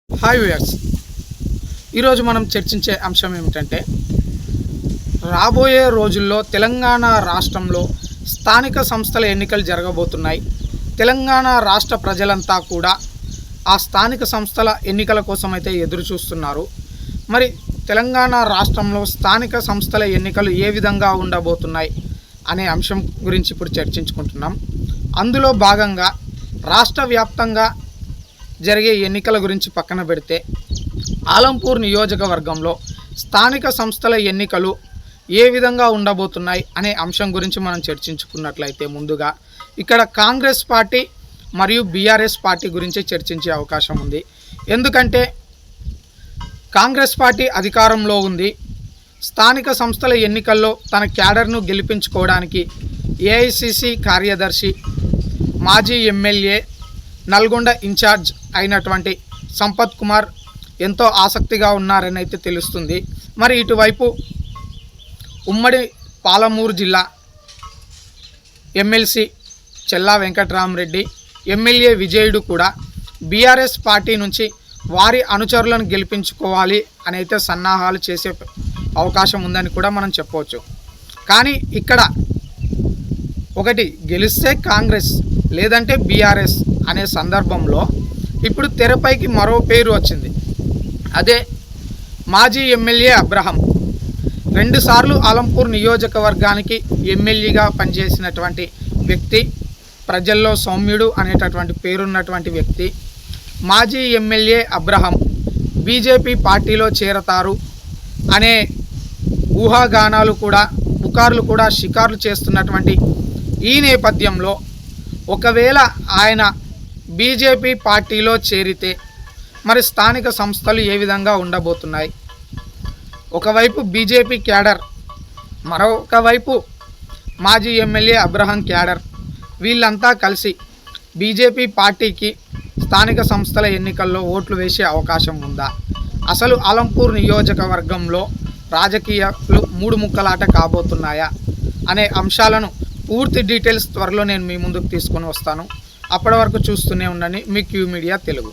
Hi viewers, ఈరోజు మనం చర్చించే అంశం ఏమిటంటే రాబోయే రోజుల్లో తెలంగాణ రాష్ట్రంలో స్థానిక సంస్థల ఎన్నికలు జరగబోతున్నాయి. తెలంగాణ రాష్ట్ర ప్రజలంతా కూడా ఆ స్థానిక సంస్థల ఎన్నికల కోసం అయితే ఎదురు చూస్తున్నారు. మరి తెలంగాణ రాష్ట్రంలో స్థానిక సంస్థల ఎన్నికలు ఏ విధంగా ఉండబోతున్నాయి అనే అంశం గురించి ఇప్పుడు చర్చించుకుంటున్నాం. అందులో భాగంగా రాష్ట్ర వ్యాప్తంగా జరిగే ఎన్నికల గురించి పక్కన పెడితే ఆలంపూర్ నియోజకవర్గంలో స్థానిక సంస్థల ఎన్నికలు ఏ విధంగా ఉండబోతున్నాయి అనే అంశం గురించి మనం చర్చించుకున్నట్లయితే ముందుగా ఇక్కడ కాంగ్రెస్ పార్టీ మరియు బీఆర్ఎస్ పార్టీ గురించి చర్చించే అవకాశం ఉంది. ఎందుకంటే కాంగ్రెస్ పార్టీ అధికారంలో ఉంది. స్థానిక సంస్థల ఎన్నికల్లో తన క్యాడర్ను గెలిపించుకోవడానికి ఏఐసిసి కార్యదర్శి మాజీ ఎమ్మెల్యే నల్గొండ ఇన్ఛార్జ్ అయినటువంటి సంపత్ కుమార్ ఎంతో ఆసక్తిగా ఉన్నారని అయితే తెలుస్తుంది. మరి ఇటువైపు ఉమ్మడి పాలమూరు జిల్లా ఎమ్మెల్సీ చెల్లా వెంకట్రామరెడ్డి, ఎమ్మెల్యే విజయుడు కూడా బీఆర్ఎస్ పార్టీ నుంచి వారి అనుచరులను గెలిపించుకోవాలి అని అయితే సన్నాహాలు చేసే అవకాశం ఉందని కూడా మనం చెప్పవచ్చు. కానీ ఇక్కడ ఒకటి గెలిస్తే కాంగ్రెస్ లేదంటే బీఆర్ఎస్ అనే సందర్భంలో ఇప్పుడు తెరపైకి మరో పేరు వచ్చింది. అదే మాజీ ఎమ్మెల్యే అబ్రహం. 2 సార్లు ఆలంపూర్ నియోజకవర్గానికి ఎమ్మెల్యేగా పనిచేసినటువంటి వ్యక్తి, ప్రజల్లో సౌమ్యుడు అనేటటువంటి పేరున్నటువంటి వ్యక్తి. మాజీ ఎమ్మెల్యే అబ్రహం బీజేపీ పార్టీలో చేరతారు అనే ఊహాగానాలు కూడా పుకార్లు కూడా షికార్లు చేస్తున్నటువంటి ఈ నేపథ్యంలో ఒకవేళ ఆయన బీజేపీ పార్టీలో చేరితే మరి స్థానిక సంస్థలు ఏ విధంగా ఉండబోతున్నాయి? ఒకవైపు బీజేపీ క్యాడర్, మరొక వైపు మాజీ ఎమ్మెల్యే అబ్రహం క్యాడర్, వీళ్ళంతా కలిసి బీజేపీ పార్టీకి స్థానిక సంస్థల ఎన్నికల్లో ఓట్లు వేసే అవకాశం ఉందా? అసలు ఆలంపూర్ నియోజకవర్గంలో రాజకీయాలు 3 ముక్కలాట కాబోతున్నాయా అనే అంశాలను పూర్తి డీటెయిల్స్ త్వరలో నేను మీ ముందుకు తీసుకొని వస్తాను. అప్పటి వరకు చూస్తూనే ఉండండి మీ క్యూ మీడియా తెలుగు.